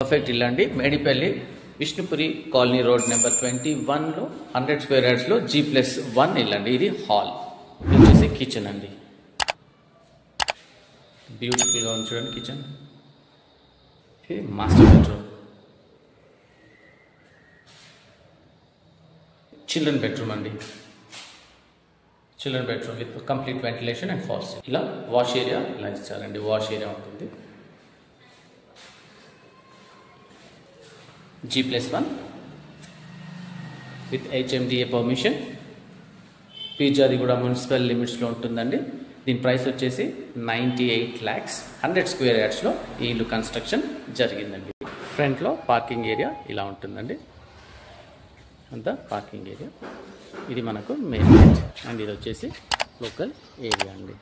Perfect ఇల్లు అండి. Medipalli Vishnupuri colony road number 21లో 100 స్క్వేర్ యార్డ్స్లో G+1 ఇల్లు అండి. ఇది హాల్, ఇది వచ్చేసి కిచెన్ అండి. బ్యూటిఫుల్గా ఉంది చూడండి కిచెన్. ఇది మాస్టర్ బెడ్రూమ్, చిల్డ్రన్ బెడ్రూమ్ అండి. Children bedroom with complete ventilation and false. ఇలా వాష్ ఏరియా ఇలా ఇచ్చారండి. వాష్ ఏరియా ఉంటుంది. G+1 with HMDA permission. పీజాది కూడా మున్సిపల్ లిమిట్స్లో ఉంటుందండి. దీని ప్రైస్ వచ్చేసి 98 lakhs. 100 స్క్వేర్ యార్డ్స్లో ఈ ఇల్లు కన్స్ట్రక్షన్ జరిగిందండి. ఫ్రంట్లో పార్కింగ్ ఏరియా ఇలా ఉంటుందండి. అంతా పార్కింగ్ ఏరియా. ఇది మనకు మెయిన్ గేట్ అండ్ ఇది వచ్చేసి లోకల్ ఏరియా అండి.